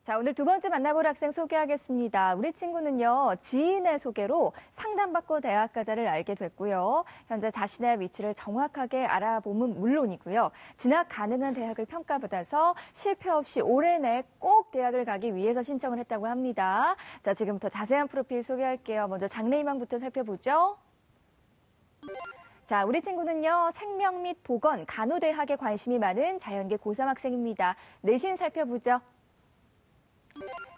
자, 오늘 두 번째 만나볼 학생 소개하겠습니다. 우리 친구는요, 지인의 소개로 상담받고 대학 가자를 알게 됐고요. 현재 자신의 위치를 정확하게 알아보면 물론이고요. 진학 가능한 대학을 평가받아서 실패 없이 올해 내 꼭 대학을 가기 위해서 신청을 했다고 합니다. 자, 지금부터 자세한 프로필 소개할게요. 먼저 장래희망부터 살펴보죠. 자, 우리 친구는요, 생명 및 보건, 간호대학에 관심이 많은 자연계 고3 학생입니다. 내신 살펴보죠.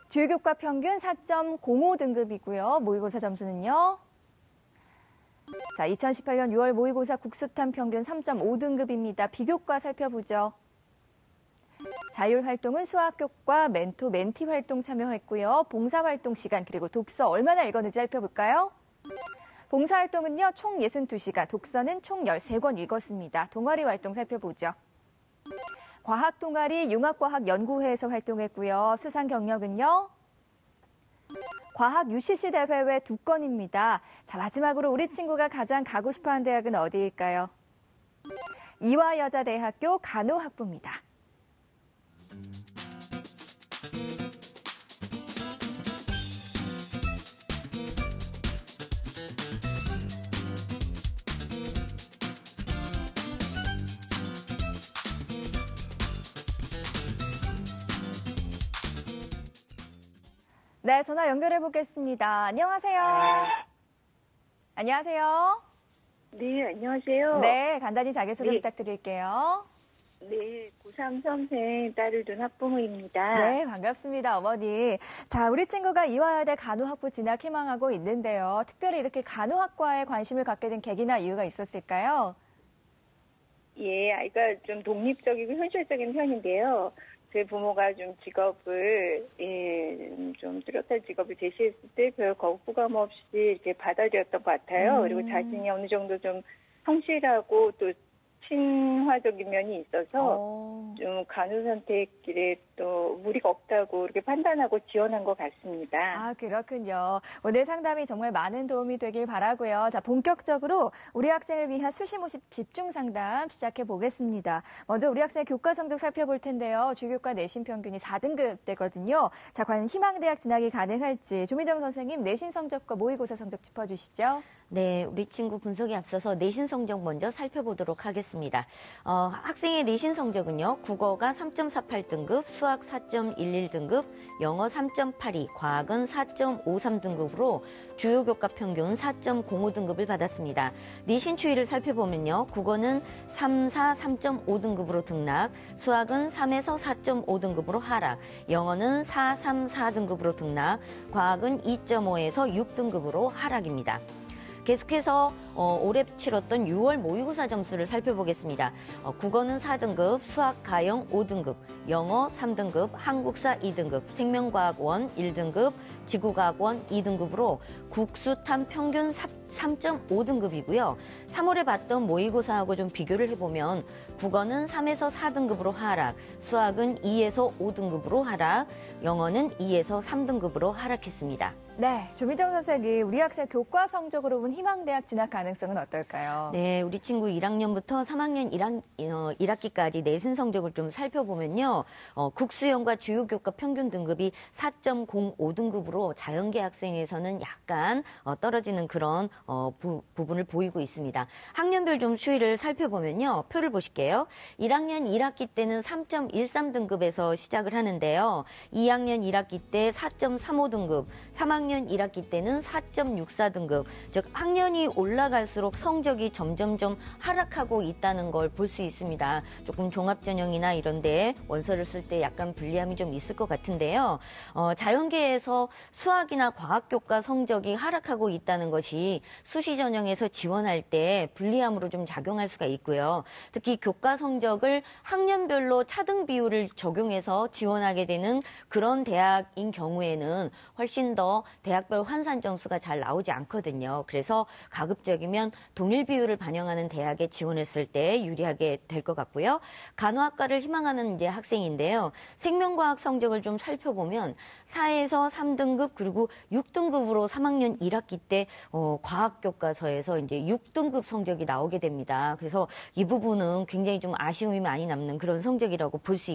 주요교과 평균 4.05 등급이고요. 모의고사 점수는요. 자, 2018년 6월 모의고사 국수탐 평균 3.5 등급입니다. 비교과 살펴보죠. 자율활동은 수학교과 멘토, 멘티 활동 참여했고요. 봉사활동 시간 그리고 독서 얼마나 읽었는지 살펴볼까요? 봉사활동은요, 총 62시간, 독서는 총 13권 읽었습니다. 동아리 활동 살펴보죠. 과학 동아리 융합과학연구회에서 활동했고요. 수상 경력은요. 과학 UCC 대회외 2건입니다. 자, 마지막으로 우리 친구가 가장 가고 싶어하는 대학은 어디일까요? 이화여자대학교 간호학부입니다. 네, 전화 연결해 보겠습니다. 안녕하세요. 안녕하세요. 네, 안녕하세요. 네, 간단히 자기소개 네. 부탁드릴게요. 네, 고3 수험생 딸을 둔 학부모입니다. 네, 반갑습니다, 어머니. 자, 우리 친구가 이화여대 간호학부 진학 희망하고 있는데요. 특별히 이렇게 간호학과에 관심을 갖게 된 계기나 이유가 있었을까요? 예, 아이가 좀 독립적이고 현실적인 편인데요. 제 부모가 좀 직업을, 좀 뚜렷한 직업을 제시했을 때 별 거부감 없이 이렇게 받아들였던 것 같아요. 그리고 자신이 어느 정도 좀 성실하고 또 친화적인 면이 있어서 좀 간호 선택길에 또 무리가 없다고 이렇게 판단하고 지원한 것 같습니다. 아, 그렇군요. 오늘 상담이 정말 많은 도움이 되길 바라고요. 자, 본격적으로 우리 학생을 위한 수시모집 집중 상담 시작해 보겠습니다. 먼저 우리 학생의 교과 성적 살펴볼 텐데요. 주교과 내신 평균이 4등급대거든요. 자, 과연 희망대학 진학이 가능할지 조민정 선생님 내신 성적과 모의고사 성적 짚어주시죠. 네, 우리 친구 분석에 앞서서 내신 성적 먼저 살펴보도록 하겠습니다. 학생의 내신 성적은요, 국어가 3.48등급, 수학 4.11등급, 영어 3.82, 과학은 4.53등급으로 주요 교과 평균 4.05등급을 받았습니다. 내신 추이를 살펴보면요, 국어는 3, 4, 3.5등급으로 등락, 수학은 3에서 4.5등급으로 하락, 영어는 4, 3, 4등급으로 등락, 과학은 2.5에서 6등급으로 하락입니다. 계속해서 올해 치렀던 6월 모의고사 점수를 살펴보겠습니다. 국어는 4등급, 수학 가영 5등급, 영어 3등급, 한국사 2등급, 생명과학원 1등급, 지구과학원 2등급으로 국수탐 평균 3.5등급이고요. 3월에 봤던 모의고사하고 좀 비교를 해보면 국어는 3에서 4등급으로 하락, 수학은 2에서 5등급으로 하락, 영어는 2에서 3등급으로 하락했습니다. 네, 조민정 선생이 우리 학생 교과 성적으로 본 희망대학 진학 가능성은 어떨까요? 네, 우리 친구 1학년부터 3학년 1학기까지 내신 성적을 좀 살펴보면요. 국수형과 주요교과 평균 등급이 4.05등급으로 자연계 학생에서는 약간 떨어지는 그런 부분을 보이고 있습니다. 학년별 좀 추이를 살펴보면요. 표를 보실게요. 1학년 1학기 때는 3.13등급에서 시작을 하는데요. 2학년 1학기 때 4.35등급, 3학년 1학기 때는 4.64등급, 즉 학년이 올라갈수록 성적이 점점점 하락하고 있다는 걸 볼 수 있습니다. 조금 종합전형이나 이런 데 원서를 쓸 때 약간 불리함이 좀 있을 것 같은데요. 자연계에서 수학이나 과학교과 성적이 하락하고 있다는 것이 수시전형에서 지원할 때 불리함으로 좀 작용할 수가 있고요. 특히 교과 성적을 학년별로 차등 비율을 적용해서 지원하게 되는 그런 대학인 경우에는 훨씬 더 대학별 환산 점수가 잘 나오지 않거든요. 그래서 가급적이면 동일 비율을 반영하는 대학에 지원했을 때 유리하게 될 것 같고요. 간호학과를 희망하는 이제 학생인데요. 생명과학 성적을 좀 살펴보면 4에서 3등급 그리고 6등급으로 3학년 1학기 때 과학교과서에서 이제 6등급 성적이 나오게 됩니다. 그래서 이 부분은 굉장히 좀 아쉬움이 많이 남는 그런 성적이라고 볼 수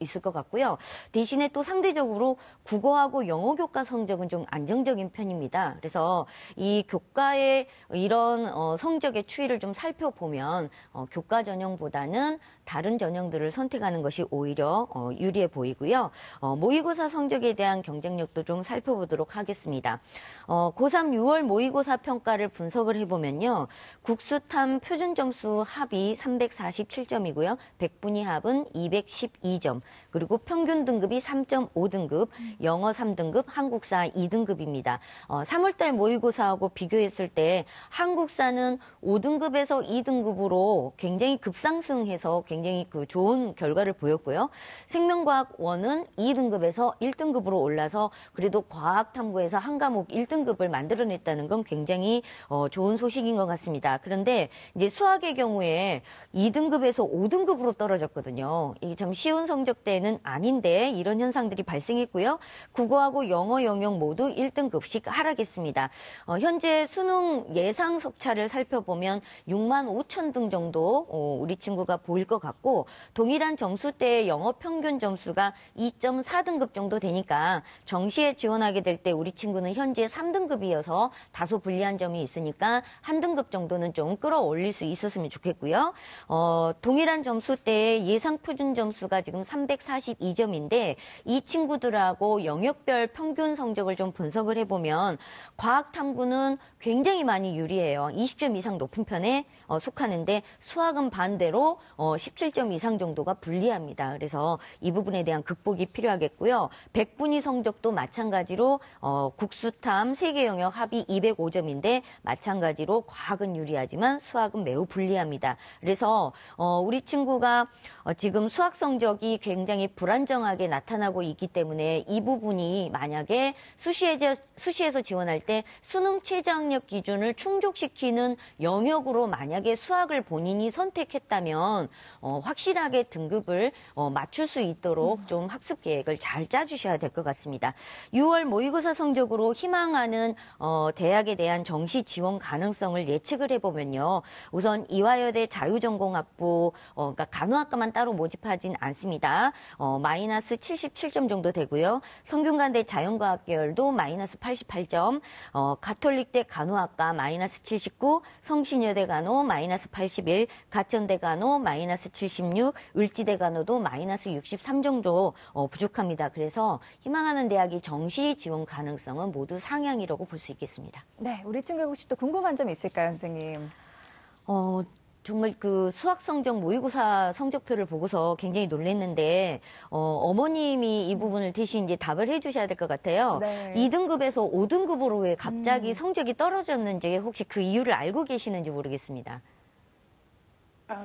있을 것 같고요. 대신에 또 상대적으로 국어하고 영어 교과 성적은 좀 안정적인 편입니다. 그래서 이 교과의 이런 성적의 추이를 좀 살펴보면 교과 전형보다는 다른 전형들을 선택하는 것이 오히려 유리해 보이고요. 모의고사 성적에 대한 경쟁력도 좀 살펴보도록 하겠습니다. 고3 6월 모의고사 평가를 분석을 해보면요. 국수탐 표준 점수 합이 347점이고요. 백분위 합은 212점, 그리고 평균 등급이 3.5등급, 영어 3등급, 한국사 2등급입니다. 3월달 모의고사하고 비교했을 때 한국사는 5등급에서 2등급으로 굉장히 급상승해서 굉장히 좋은 결과를 보였고요. 생명과학 1은 2등급에서 1등급으로 올라서 그래도 과학탐구에서 한 과목 1등급을 만들어냈다는 건 굉장히 좋은 소식인 것 같습니다. 그런데 이제 수학의 경우에 2등급에서 5등급으로 떨어졌거든요. 이게 참 쉬운 성적대는 아닌데 이런 현상들이 발생했고요. 국어하고 영어 영역 모두 1등급씩 하락했습니다. 현재 수능 예상 석차를 살펴보면 6만 5천 등 정도 우리 친구가 보일 것 같고, 동일한 점수대의 영어 평균 점수가 2.4등급 정도 되니까 정시에 지원하게 될 때 우리 친구는 현재 3등급이어서 다소 불리한 점이 있으니까 한 등급 정도는 좀 끌어올릴 수 있었으면 좋겠고요. 동일한 점수대의 예상 표준 점수가 지금 342점인데 이 친구들하고 영역별 평균 성적을 좀 분석을 해보면 과학탐구는 굉장히 많이 유리해요. 20점 이상 높은 편에 속하는데 수학은 반대로 17점 이상 정도가 불리합니다. 그래서 이 부분에 대한 극복이 필요하겠고요. 백분위 성적도 마찬가지로 국수탐 3개 영역 합이 205점인데 마찬가지로 과학은 유리하지만 수학은 매우 불리합니다. 그래서 우리 친구가 지금 수학 성적이 굉장히 불안정하게 나타나고 있기 때문에 이 부분이 만약에 수시에서 지원할 때 수능 최저학력 기준을 충족시키는 영역으로 만약에 수학을 본인이 선택했다면 확실하게 등급을 맞출 수 있도록 좀 학습 계획을 잘 짜주셔야 될 것 같습니다. 6월 모의고사 성적으로 희망하는 대학에 대한 정시 지원 가능성을 예측을 해보면요. 우선 이화여대 자유전공학부, 그러니까 간호학과만 따로 모집하진 않습니다. 마이너스 77점 정도 되고요. 성균관대 자연과학 계열도 마이너스 88점, 가톨릭대 간호학과 마이너스 79, 성신여대 간호 마이너스 81, 가천대 간호 마이너스 76, 을지대 간호도 마이너스 63 정도 부족합니다. 그래서 희망하는 대학이 정시 지원 가능성은 모두 상향이라고 볼 수 있겠습니다. 네, 우리 친구 혹시 또 궁금한 점 있을까요, 선생님? 정말 그 수학 성적 모의고사 성적표를 보고서 굉장히 놀랐는데 어머님이 이 부분을 대신 이제 답을 해주셔야 될 것 같아요. 네. 2등급에서 5등급으로 왜 갑자기 성적이 떨어졌는지 혹시 그 이유를 알고 계시는지 모르겠습니다.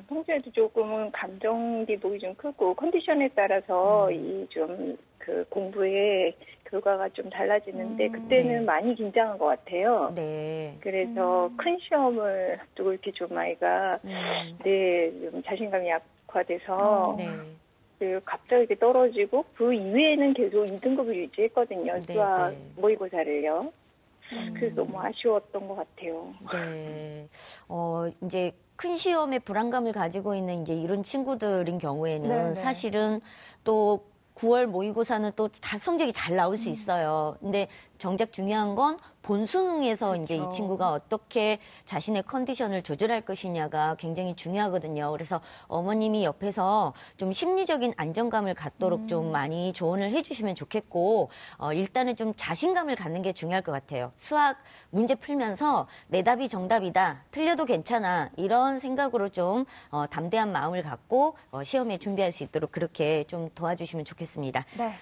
평소에도 조금은 감정 기복이 좀 크고 컨디션에 따라서 이 좀 그 공부의 결과가 좀 달라지는데 그때는 네. 많이 긴장한 것 같아요. 네. 그래서 큰 시험을 앞두고 이렇게 좀 아이가 좀 자신감이 약화돼서 네. 갑자기 이렇게 떨어지고 그 이외에는 계속 2등급을 유지했거든요. 네, 수학 네. 모의고사를요. 그래서 너무 아쉬웠던 것 같아요. 네. 이제 큰 시험에 불안감을 가지고 있는 이제 이런 친구들인 경우에는 네네. 사실은 또 9월 모의고사는 또 성적이 잘 나올 수 있어요. 근데 정작 중요한 건 본수능에서 이제 이 친구가 어떻게 자신의 컨디션을 조절할 것이냐가 굉장히 중요하거든요. 그래서 어머님이 옆에서 좀 심리적인 안정감을 갖도록 좀 많이 조언을 해주시면 좋겠고, 일단은 좀 자신감을 갖는 게 중요할 것 같아요. 수학 문제 풀면서 내 답이 정답이다, 틀려도 괜찮아, 이런 생각으로 좀 담대한 마음을 갖고 시험에 준비할 수 있도록 그렇게 좀 도와주시면 좋겠습니다. 네.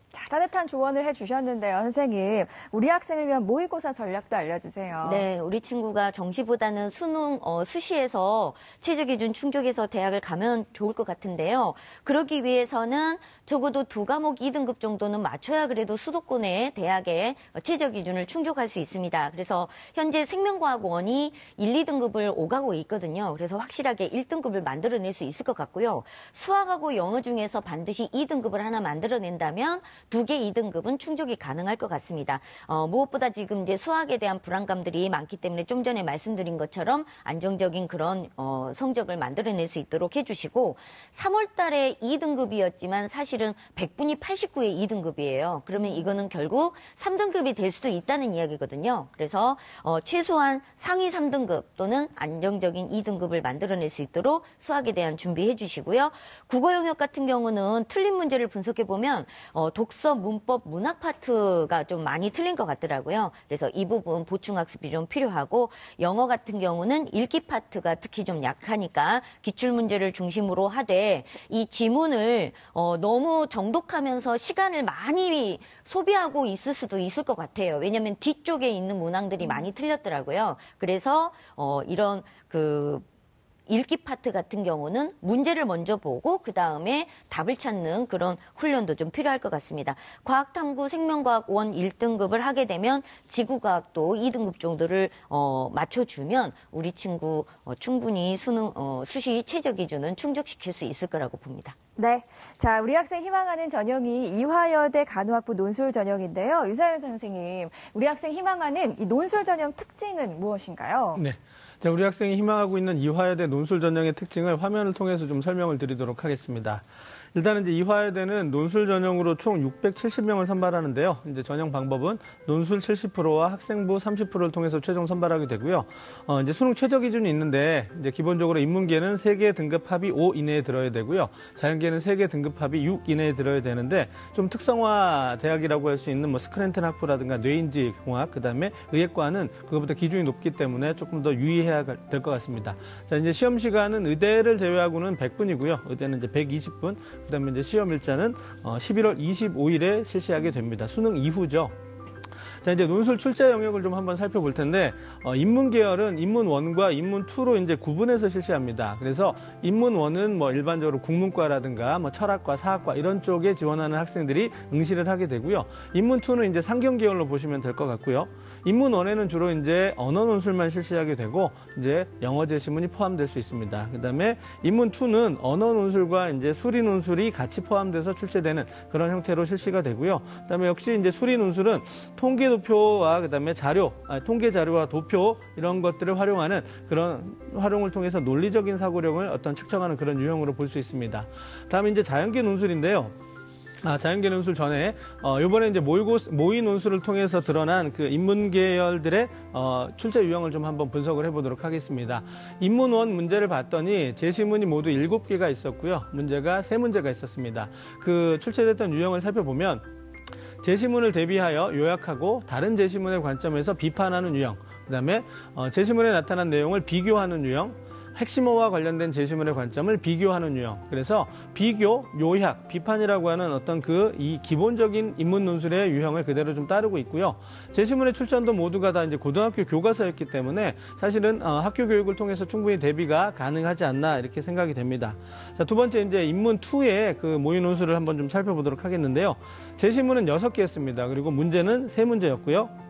자, 따뜻한 조언을 해주셨는데요, 선생님. 우리 학생을 위한 모의고사 전략도 알려주세요. 네, 우리 친구가 정시보다는 수능, 수시에서 최저기준 충족해서 대학을 가면 좋을 것 같은데요. 그러기 위해서는 적어도 2과목 2등급 정도는 맞춰야 그래도 수도권의 대학의 최저기준을 충족할 수 있습니다. 그래서 현재 생명과학 1이 1, 2등급을 오가고 있거든요. 그래서 확실하게 1등급을 만들어낼 수 있을 것 같고요. 수학하고 영어 중에서 반드시 2등급을 하나 만들어낸다면 2개 2등급은 충족이 가능할 것 같습니다. 무엇보다 지금 이제 수학에 대한 불안감들이 많기 때문에 좀 전에 말씀드린 것처럼 안정적인 그런 성적을 만들어낼 수 있도록 해주시고 3월 달에 2등급이었지만 사실은 100분이 89의 2등급이에요. 그러면 이거는 결국 3등급이 될 수도 있다는 이야기거든요. 그래서 최소한 상위 3등급 또는 안정적인 2등급을 만들어낼 수 있도록 수학에 대한 준비해 주시고요. 국어 영역 같은 경우는 틀린 문제를 분석해 보면 독서, 문법, 문학 파트가 좀 많이 틀린 것 같더라고요. 그래서 이 부분 보충 학습이 좀 필요하고 영어 같은 경우는 읽기 파트가 특히 좀 약하니까 기출 문제를 중심으로 하되 이 지문을 너무 정독하면서 시간을 많이 소비하고 있을 수도 있을 것 같아요. 왜냐하면 뒤쪽에 있는 문항들이 많이 틀렸더라고요. 그래서 이런 읽기 파트 같은 경우는 문제를 먼저 보고 그 다음에 답을 찾는 그런 훈련도 좀 필요할 것 같습니다. 과학탐구 생명과학 1등급을 하게 되면 지구과학도 2등급 정도를 맞춰주면 우리 친구 충분히 수시 최저 기준은 충족시킬 수 있을 거라고 봅니다. 네. 자, 우리 학생 희망하는 전형이 이화여대 간호학부 논술 전형인데요. 유사연 선생님, 우리 학생 희망하는 이 논술 전형 특징은 무엇인가요? 네. 자, 우리 학생이 희망하고 있는 이화여대 논술 전형의 특징을 화면을 통해서 좀 설명을 드리도록 하겠습니다. 일단은 이제 이화여대는 논술 전형으로 총 670명을 선발하는데요. 이제 전형 방법은 논술 70%와 학생부 30%를 통해서 최종 선발하게 되고요. 이제 수능 최저 기준이 있는데 이제 기본적으로 인문계는 3개 등급 합이 5 이내에 들어야 되고요. 자연계는 3개 등급 합이 6 이내에 들어야 되는데 좀 특성화 대학이라고 할 수 있는 뭐 스크랜튼 학부라든가 뇌인지 공학, 그다음에 의예과는 그것보다 기준이 높기 때문에 조금 더 유의해야 될 것 같습니다. 자, 이제 시험 시간은 의대를 제외하고는 100분이고요. 의대는 이제 120분. 그다음에 이제 시험 일자는 11월 25일에 실시하게 됩니다. 수능 이후죠. 자, 이제 논술 출제 영역을 좀 한번 살펴볼 텐데, 인문 계열은 인문 1과 인문 2로 이제 구분해서 실시합니다. 그래서 인문 1은 뭐 일반적으로 국문과라든가 뭐 철학과, 사학과 이런 쪽에 지원하는 학생들이 응시를 하게 되고요. 인문 2는 이제 상경 계열로 보시면 될 것 같고요. 인문 1에는 주로 이제 언어 논술만 실시하게 되고, 이제 영어 제시문이 포함될 수 있습니다. 그다음에 인문 2는 언어 논술과 이제 수리 논술이 같이 포함돼서 출제되는 그런 형태로 실시가 되고요. 그다음에 역시 이제 수리 논술은 통계 도표와 그다음에 통계 자료와 도표 이런 것들을 활용하는 그런 활용을 통해서 논리적인 사고력을 측정하는 그런 유형으로 볼 수 있습니다. 다음에 이제 자연계 논술인데요. 자연계 논술 전에 이번에 이제 모의 논술을 통해서 드러난 그 인문 계열들의 출제 유형을 좀 한번 분석을 해보도록 하겠습니다. 인문 1 문제를 봤더니 제시문이 모두 7개가 있었고요. 문제가 3문제가 있었습니다. 그 출제됐던 유형을 살펴보면 제시문을 대비하여 요약하고 다른 제시문의 관점에서 비판하는 유형, 그다음에 제시문에 나타난 내용을 비교하는 유형, 핵심어와 관련된 제시문의 관점을 비교하는 유형. 그래서 비교, 요약, 비판이라고 하는 이 기본적인 인문 논술의 유형을 그대로 좀 따르고 있고요. 제시문의 출전도 모두가 다 이제 고등학교 교과서였기 때문에 사실은 학교 교육을 통해서 충분히 대비가 가능하지 않나 이렇게 생각이 됩니다. 자, 두 번째 이제 인문 2의 그 모의 논술을 한번 좀 살펴보도록 하겠는데요. 제시문은 6개였습니다. 그리고 문제는 3문제였고요.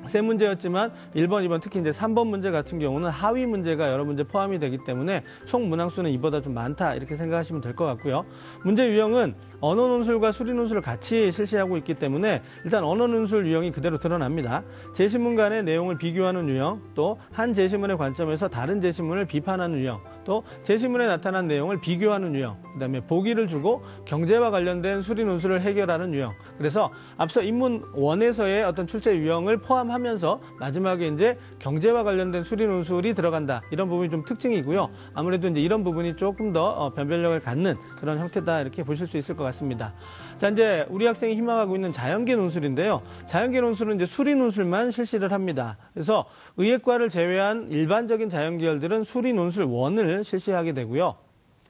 3문제였지만 1번, 2번, 특히 이제 3번 문제 같은 경우는 하위 문제가 여러 문제 포함이 되기 때문에 총 문항수는 이보다 좀 많다 이렇게 생각하시면 될 것 같고요. 문제 유형은 언어 논술과 수리 논술을 같이 실시하고 있기 때문에 일단 언어 논술 유형이 그대로 드러납니다. 제시문 간의 내용을 비교하는 유형, 또 한 제시문의 관점에서 다른 제시문을 비판하는 유형, 또 제시문에 나타난 내용을 비교하는 유형, 그다음에 보기를 주고 경제와 관련된 수리 논술을 해결하는 유형. 그래서 앞서 인문 1에서의 출제 유형을 포함하면서 마지막에 이제 경제와 관련된 수리 논술이 들어간다. 이런 부분이 좀 특징이고요. 아무래도 이제 이런 부분이 조금 더 변별력을 갖는 그런 형태다 이렇게 보실 수 있을 것 같습니다. 자, 이제 우리 학생이 희망하고 있는 자연계 논술인데요. 자연계 논술은 이제 수리 논술만 실시를 합니다. 그래서 의예과를 제외한 일반적인 자연계열들은 수리 논술 1을 실시하게 되고요.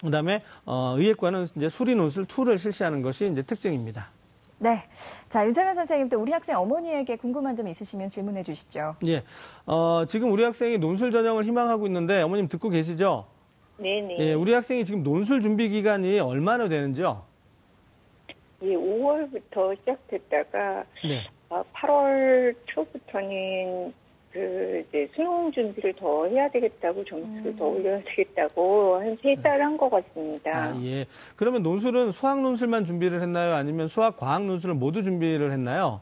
그다음에 의예과는 이제 수리 논술 2를 실시하는 것이 이제 특징입니다. 네. 자, 윤창현 선생님, 또 우리 학생 어머니에게 궁금한 점 있으시면 질문해 주시죠. 예. 지금 우리 학생이 논술 전형을 희망하고 있는데 어머님 듣고 계시죠? 네네. 예, 우리 학생이 지금 논술 준비 기간이 얼마나 되는지요? 예, 5월부터 시작됐다가 네. 8월 초부터는 이제 수능 준비를 더 해야 되겠다고, 점수를 더 올려야 되겠다고 한 3달 한 것 같습니다. 아, 예. 그러면 논술은 수학 논술만 준비를 했나요? 아니면 수학, 과학 논술을 모두 준비를 했나요?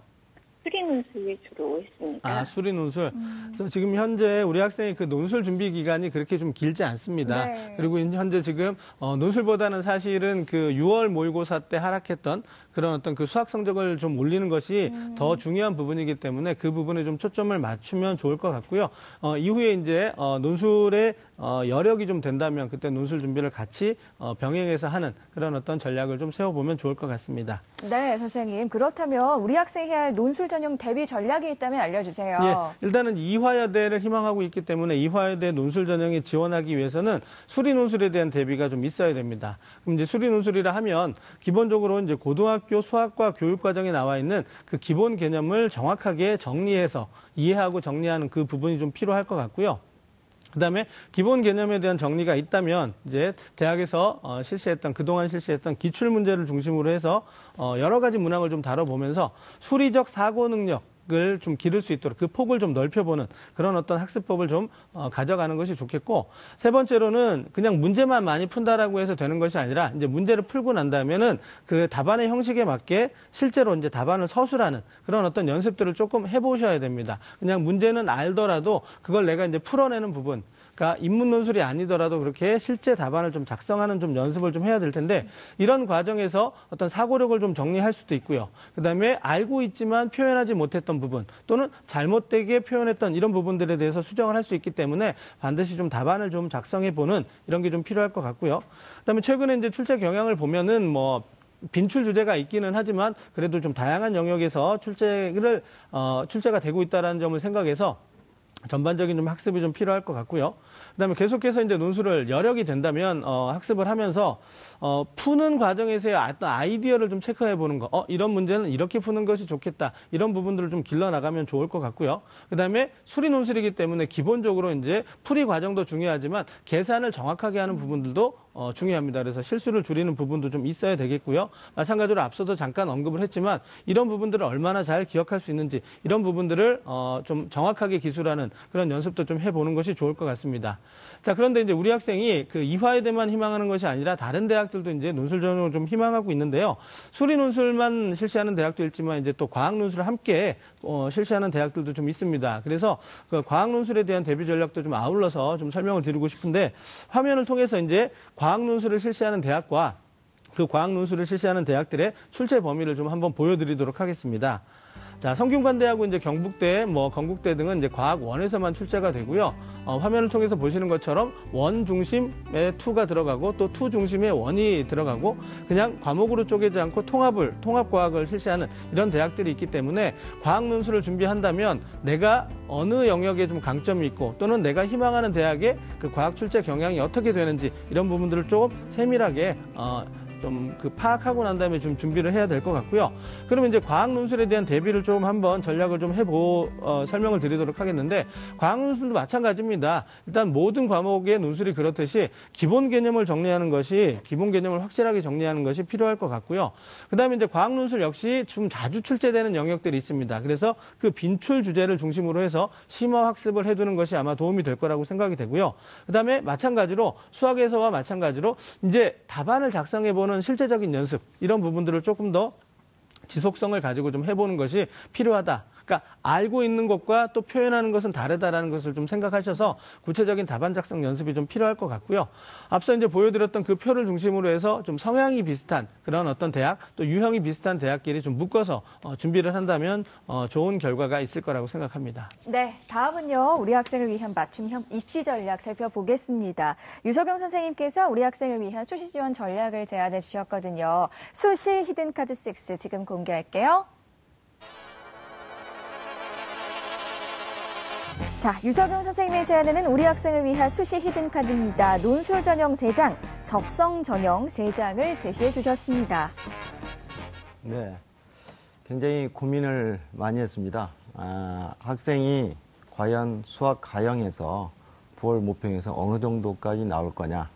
수리 논술 주로 했습니다. 아, 수리 논술. 그래서 지금 현재 우리 학생이 그 논술 준비 기간이 그렇게 좀 길지 않습니다. 네. 그리고 현재 지금 논술보다는 사실은 그 6월 모의고사 때 하락했던 그런 어떤 그 수학 성적을 좀 올리는 것이 더 중요한 부분이기 때문에 그 부분에 좀 초점을 맞추면 좋을 것 같고요. 이후에 이제 논술에 여력이 좀 된다면 그때 논술 준비를 같이 병행해서 하는 그런 어떤 전략을 좀 세워보면 좋을 것 같습니다. 네, 선생님. 그렇다면 우리 학생이 해야 할 논술 전형 대비 전략이 있다면 알려주세요. 예, 일단은 이화여대를 희망하고 있기 때문에 이화여대 논술 전형에 지원하기 위해서는 수리 논술에 대한 대비가 좀 있어야 됩니다. 그럼 이제 수리 논술이라 하면 기본적으로 이제 고등학교 수학과 교육 과정에 나와 있는 그 기본 개념을 정확하게 정리해서 이해하고 정리하는 그 부분이 좀 필요할 것 같고요. 그다음에 기본 개념에 대한 정리가 있다면 이제 대학에서 그동안 실시했던 기출 문제를 중심으로 해서 여러 가지 문항을 좀 다뤄보면서 수리적 사고 능력을 좀 기를 수 있도록 그 폭을 좀 넓혀보는 그런 어떤 학습법을 좀 가져가는 것이 좋겠고, 세 번째로는 그냥 문제만 많이 푼다라고 해서 되는 것이 아니라 이제 문제를 풀고 난 다음에는 그 답안의 형식에 맞게 실제로 이제 답안을 서술하는 그런 어떤 연습들을 조금 해보셔야 됩니다. 그냥 문제는 알더라도 그걸 내가 이제 풀어내는 부분, 그러니까 인문 논술이 아니더라도 그렇게 실제 답안을 좀 작성하는 좀 연습을 좀 해야 될 텐데, 이런 과정에서 어떤 사고력을 좀 정리할 수도 있고요. 그다음에 알고 있지만 표현하지 못했던 부분 또는 잘못되게 표현했던 이런 부분들에 대해서 수정을 할 수 있기 때문에 반드시 좀 답안을 좀 작성해 보는 이런 게 좀 필요할 것 같고요. 그다음에 최근에 이제 출제 경향을 보면은 뭐 빈출 주제가 있기는 하지만 그래도 좀 다양한 영역에서 출제가 되고 있다는 점을 생각해서 전반적인 좀 학습이 좀 필요할 것 같고요. 그다음에 계속해서 이제 논술을 여력이 된다면 학습을 하면서 푸는 과정에서의 어떤 아이디어를 좀 체크해 보는 거. 이런 문제는 이렇게 푸는 것이 좋겠다. 이런 부분들을 좀 길러 나가면 좋을 것 같고요. 그다음에 수리 논술이기 때문에 기본적으로 이제 풀이 과정도 중요하지만 계산을 정확하게 하는 부분들도 중요합니다. 그래서 실수를 줄이는 부분도 좀 있어야 되겠고요. 마찬가지로 앞서도 잠깐 언급을 했지만 이런 부분들을 얼마나 잘 기억할 수 있는지 이런 부분들을 좀 정확하게 기술하는 그런 연습도 좀 해보는 것이 좋을 것 같습니다. 자, 그런데 이제 우리 학생이 그 이화여대만 희망하는 것이 아니라 다른 대학들도 이제 논술 전형을 좀 희망하고 있는데요. 수리 논술만 실시하는 대학도 있지만 이제 또 과학 논술을 함께 실시하는 대학들도 좀 있습니다. 그래서 그 과학 논술에 대한 대비 전략도 좀 아울러서 좀 설명을 드리고 싶은데, 화면을 통해서 이제 과학 논술을 실시하는 대학과 그 과학 논술을 실시하는 대학들의 출제 범위를 좀 한번 보여드리도록 하겠습니다. 자, 성균관대하고 이제 경북대, 건국대 등은 이제 과학 1에서만 출제가 되고요. 화면을 통해서 보시는 것처럼 1 중심에 2가 들어가고 또 2 중심에 1이 들어가고 그냥 과목으로 쪼개지 않고 통합과학을 실시하는 이런 대학들이 있기 때문에 과학 논술을 준비한다면 내가 어느 영역에 좀 강점이 있고 또는 내가 희망하는 대학의 그 과학 출제 경향이 어떻게 되는지 이런 부분들을 조금 세밀하게 좀 파악하고 난 다음에 좀 준비를 해야 될 것 같고요. 그러면 이제 과학 논술에 대한 대비를 좀 한번 전략을 좀 설명을 드리도록 하겠는데, 과학 논술도 마찬가지입니다. 일단 모든 과목의 논술이 그렇듯이 기본 개념을 기본 개념을 확실하게 정리하는 것이 필요할 것 같고요. 그다음에 이제 과학 논술 역시 좀 자주 출제되는 영역들이 있습니다. 그래서 그 빈출 주제를 중심으로 해서 심화 학습을 해두는 것이 아마 도움이 될 거라고 생각이 되고요. 그다음에 마찬가지로 수학에서와 마찬가지로 이제 답안을 작성해보는 실제적인 연습, 이런 부분들을 조금 더 지속성을 가지고 좀 해보는 것이 필요하다. 그러니까 알고 있는 것과 또 표현하는 것은 다르다라는 것을 좀 생각하셔서 구체적인 답안 작성 연습이 좀 필요할 것 같고요. 앞서 이제 보여드렸던 그 표를 중심으로 해서 좀 성향이 비슷한 그런 어떤 대학, 또 유형이 비슷한 대학끼리 좀 묶어서 준비를 한다면 좋은 결과가 있을 거라고 생각합니다. 네, 다음은요, 우리 학생을 위한 맞춤형 입시 전략 살펴보겠습니다. 유석영 선생님께서 우리 학생을 위한 수시 지원 전략을 제안해 주셨거든요. 수시 히든카드 6 지금 공개할게요. 자, 유석영 선생님의 제안에는 우리 학생을 위한 수시 히든카드입니다. 논술 전형 3장, 적성 전형 3장을 제시해 주셨습니다. 네, 굉장히 고민을 많이 했습니다. 학생이 과연 수학 가형에서 9월 모평에서 어느 정도까지 나올 거냐.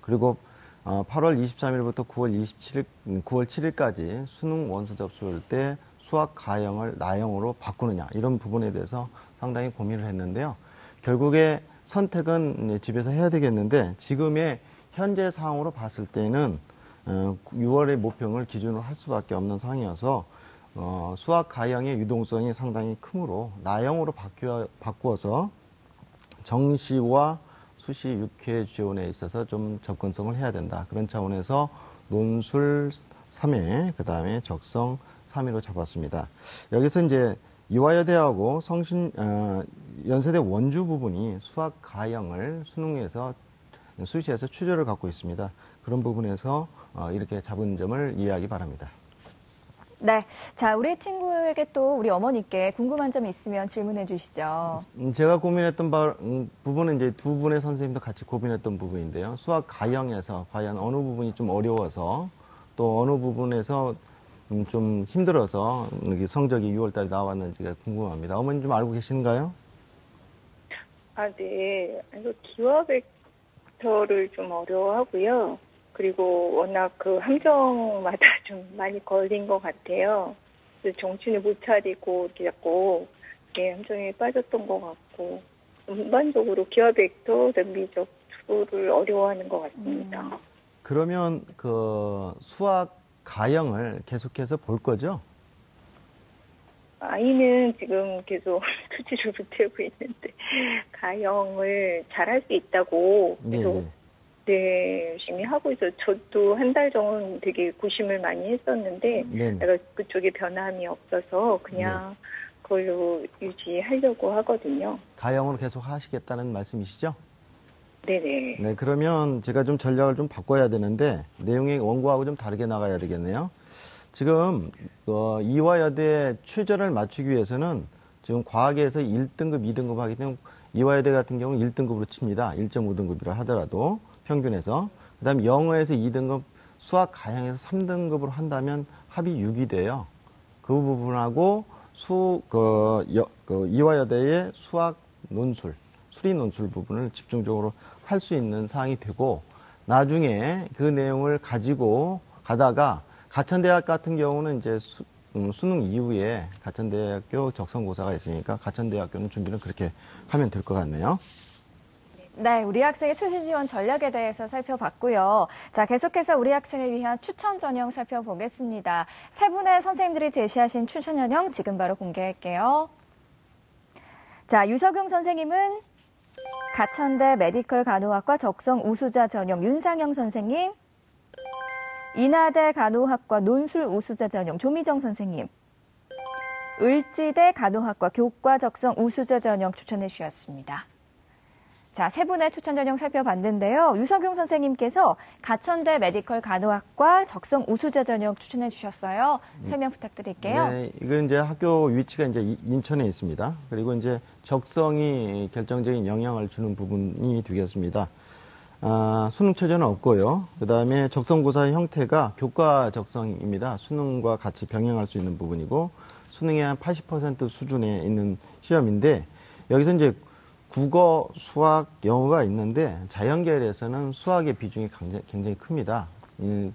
그리고 8월 23일부터 9월 7일까지 수능 원서 접수할 때 수학 가형을 나형으로 바꾸느냐 이런 부분에 대해서 상당히 고민을 했는데요. 결국에 선택은 집에서 해야 되겠는데 지금의 현재 상황으로 봤을 때는 6월의 모평을 기준으로 할 수밖에 없는 상황이어서 수학 가형의 유동성이 상당히 크므로 나형으로 바꾸어서 정시와 수시 6회 지원에 있어서 좀 접근성을 해야 된다. 그런 차원에서 논술 3회, 그 다음에 적성 3회로 잡았습니다. 여기서 이제 이화여대하고 연세대 원주 부분이 수학 가형을 수능에서 수시에서 추조를 갖고 있습니다. 그런 부분에서 이렇게 잡은 점을 이해하기 바랍니다. 네. 자, 우리 친구에게 또 우리 어머니께 궁금한 점이 있으면 질문해 주시죠. 제가 고민했던 부분은 이제 두 분의 선생님도 같이 고민했던 부분인데요. 수학 가형에서 과연 어느 부분이 좀 어려워서 또 어느 부분에서 좀 힘들어서 성적이 6월 달에 나왔는지가 궁금합니다. 어머니 좀 알고 계신가요? 네. 기와 벡터를 좀 어려워하고요. 그리고 워낙 그 함정마다 좀 많이 걸린 것 같아요. 그래서 정신을 못 차리고 이렇게 자꾸 함정에 빠졌던 것 같고 전반적으로 기하 벡터, 미적 수를 어려워하는 것 같습니다. 그러면 그 수학 가형을 계속해서 볼 거죠? 아이는 지금 계속 수치를 못하고 있는데 가형을 잘할 수 있다고 계속 열심히 하고 있어요. 저도 한 달 정도 되게 고심을 많이 했었는데 내가 그쪽에 변함이 없어서 그냥 그걸로 유지하려고 하거든요. 가형으로 계속 하시겠다는 말씀이시죠? 네네. 네, 그러면 제가 좀 전략을 좀 바꿔야 되는데 내용이 원고하고 좀 다르게 나가야 되겠네요. 지금 이화여대 최저를 맞추기 위해서는 지금 과학에서 1등급, 2등급 하기 때문에 이화여대 같은 경우는 1등급으로 칩니다. 1.5등급이라 하더라도 평균에서. 그 다음에 영어에서 2등급, 수학 가형에서 3등급으로 한다면 합이 6이 돼요. 그 부분하고 이화여대의 수학 논술, 수리 논술 부분을 집중적으로 할 수 있는 사항이 되고 나중에 그 내용을 가지고 가다가 가천대학 같은 경우는 이제 수능 이후에 가천대학교 적성고사가 있으니까 가천대학교는 준비를 그렇게 하면 될 것 같네요. 네, 우리 학생의 수시 지원 전략에 대해서 살펴봤고요. 자, 계속해서 우리 학생을 위한 추천 전형 살펴보겠습니다. 세 분의 선생님들이 제시하신 추천 전형 지금 바로 공개할게요. 자, 유석용 선생님은 가천대 메디컬 간호학과 적성 우수자 전형 윤상영 선생님, 인하대 간호학과 논술 우수자 전형 조미정 선생님, 을지대 간호학과 교과 적성 우수자 전형 추천해 주셨습니다. 자, 세 분의 추천 전형 살펴봤는데요. 유석용 선생님께서 가천대 메디컬 간호학과 적성 우수자 전형 추천해 주셨어요. 설명 부탁드릴게요. 네, 이건 이제 학교 위치가 이제 인천에 있습니다. 그리고 이제 적성이 결정적인 영향을 주는 부분이 되겠습니다. 수능 최저는 없고요. 그 다음에 적성고사 형태가 교과 적성입니다. 수능과 같이 병행할 수 있는 부분이고 수능의 한 80% 수준에 있는 시험인데 여기서 이제 국어, 수학, 영어가 있는데 자연계열에서는 수학의 비중이 굉장히 큽니다.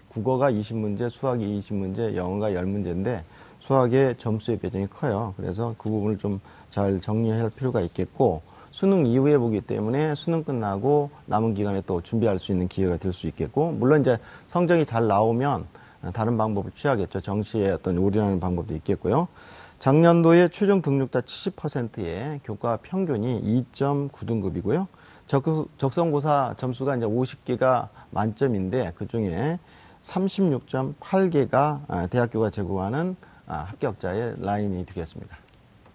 국어가 20문제, 수학이 20문제, 영어가 10문제인데 수학의 점수의 배정이 커요. 그래서 그 부분을 좀 잘 정리할 필요가 있겠고 수능 이후에 보기 때문에 수능 끝나고 남은 기간에 또 준비할 수 있는 기회가 될 수 있겠고 물론 이제 성적이 잘 나오면 다른 방법을 취하겠죠. 정시에 어떤 올인하는 방법도 있겠고요. 작년도에 최종 등록자 70%의 교과 평균이 2.9등급이고요. 적성고사 점수가 이제 50개가 만점인데 그 중에 36.8개가 대학교가 제공하는 합격자의 라인이 되겠습니다.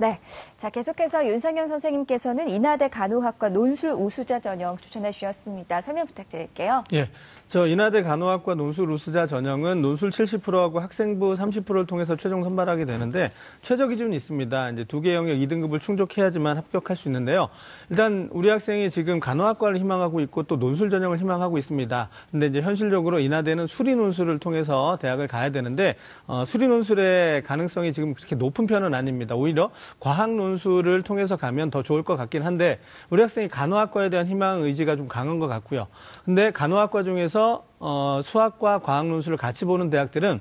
네. 자, 계속해서 윤상영 선생님께서는 인하대 간호학과 논술 우수자 전형 추천해 주셨습니다. 설명 부탁드릴게요. 예. 저 인하대 간호학과 논술 우수자 전형은 논술 70%하고 학생부 30%를 통해서 최종 선발하게 되는데 최저 기준이 있습니다. 이제 2개 영역 2등급을 충족해야지만 합격할 수 있는데요. 일단 우리 학생이 지금 간호학과를 희망하고 있고 또 논술 전형을 희망하고 있습니다. 근데 이제 현실적으로 인하대는 수리 논술을 통해서 대학을 가야 되는데 수리 논술의 가능성이 지금 그렇게 높은 편은 아닙니다. 오히려 과학 논술을 통해서 가면 더 좋을 것 같긴 한데 우리 학생이 간호학과에 대한 희망 의지가 좀 강한 것 같고요. 근데 간호학과 중에서 수학과 과학 논술을 같이 보는 대학들은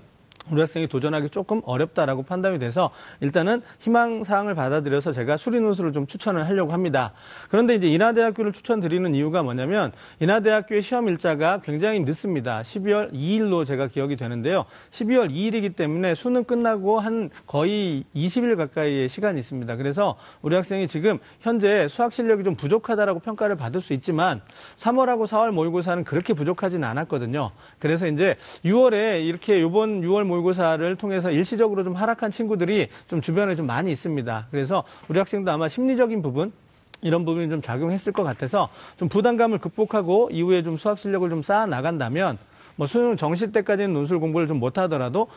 우리 학생이 도전하기 조금 어렵다라고 판단이 돼서 일단은 희망사항을 받아들여서 제가 수리논술을 좀 추천을 하려고 합니다. 그런데 이제 인하대학교를 추천드리는 이유가 뭐냐면 인하대학교의 시험 일자가 굉장히 늦습니다. 12월 2일로 제가 기억이 되는데요. 12월 2일이기 때문에 수능 끝나고 한 거의 20일 가까이의 시간이 있습니다. 그래서 우리 학생이 지금 현재 수학 실력이 좀 부족하다라고 평가를 받을 수 있지만 3월하고 4월 모의고사는 그렇게 부족하지는 않았거든요. 그래서 이제 6월에 이렇게 이번 6월 모의고사를 통해서 일시적으로 좀 하락한 친구들이 좀 주변에 좀 많이 있습니다. 그래서 우리 학생도 아마 심리적인 부분, 이런 부분이 좀 작용했을 것 같아서 좀 부담감을 극복하고 이후에 좀 수학 실력을 좀 쌓아 나간다면 뭐 수능 정시 때까지는 논술 공부를 좀 못하더라도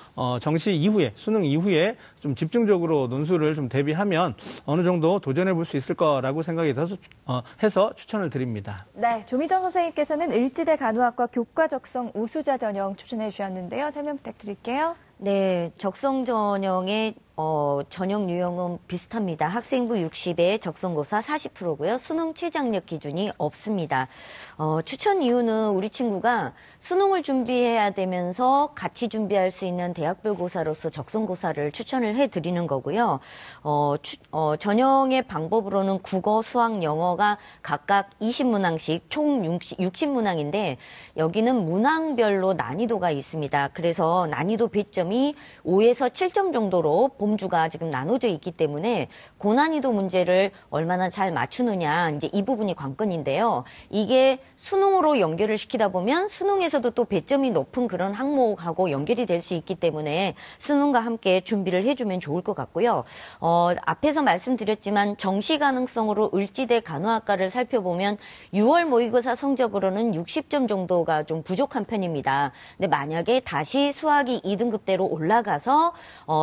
정시 이후에 수능 이후에 좀 집중적으로 논술을 좀 대비하면 어느 정도 도전해 볼 수 있을 거라고 생각이 들어서 해서 추천을 드립니다. 네, 조미정 선생님께서는 을지대 간호학과 교과 적성 우수자 전형 추천해 주셨는데요. 설명 부탁드릴게요. 네, 적성 전형의 전형 유형은 비슷합니다. 학생부 60에 적성고사 40%고요. 수능 최장력 기준이 없습니다. 추천 이유는 우리 친구가 수능을 준비해야 되면서 같이 준비할 수 있는 대학별 고사로서 적성고사를 추천을 해드리는 거고요. 전형의 방법으로는 국어, 수학, 영어가 각각 20문항씩 총 60문항인데 여기는 문항별로 난이도가 있습니다. 그래서 난이도 배점이 5에서 7점 정도로 범주가 지금 나눠져 있기 때문에 고난이도 문제를 얼마나 잘 맞추느냐 이제 이 부분이 관건인데요. 이게 수능으로 연결을 시키다 보면 수능에서도 또 배점이 높은 그런 항목하고 연결이 될 수 있기 때문에 수능과 함께 준비를 해주면 좋을 것 같고요. 앞에서 말씀드렸지만 정시 가능성으로 을지대 간호학과를 살펴보면 6월 모의고사 성적으로는 60점 정도가 좀 부족한 편입니다. 근데 만약에 다시 수학이 2등급대로 올라가서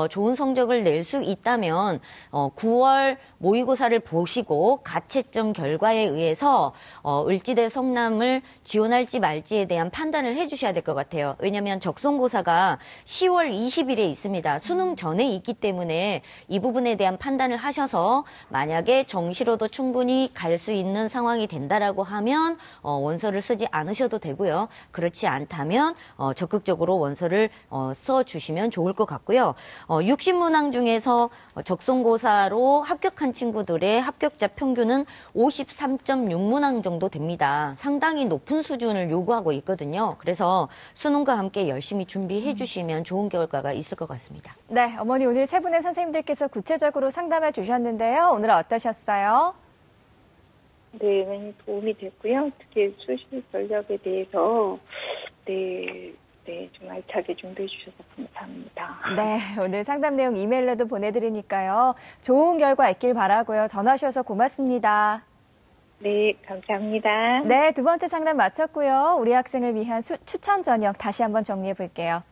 좋은 성적을 낼 수 있다면 9월 모의고사를 보시고 가채점 결과에 의해서 을지대 성남을 지원할지 말지에 대한 판단을 해주셔야 될 것 같아요. 왜냐하면 적성고사가 10월 20일에 있습니다. 수능 전에 있기 때문에 이 부분에 대한 판단을 하셔서 만약에 정시로도 충분히 갈 수 있는 상황이 된다라고 하면 원서를 쓰지 않으셔도 되고요. 그렇지 않다면 적극적으로 원서를 써주시면 좋을 것 같고요. 60문항 중에서 적성고사로 합격한 친구들의 합격자 평균은 53.6문항 정도 됩니다. 상당히 높은 수준을 요구하고 있거든요. 그래서 수능과 함께 열심히 준비해 주시면 좋은 결과가 있을 것 같습니다. 네, 어머니 오늘 세 분의 선생님들께서 구체적으로 상담해 주셨는데요. 오늘 어떠셨어요? 네, 많이 도움이 됐고요. 특히 수시 전략에 대해서 좀 알차게 준비해 주셔서 감사합니다. 네, 오늘 상담 내용 이메일로도 보내드리니까요. 좋은 결과 있길 바라고요. 전화 주셔서 고맙습니다. 네, 감사합니다. 네, 두 번째 상담 마쳤고요. 우리 학생을 위한 추천 전형 다시 한번 정리해 볼게요.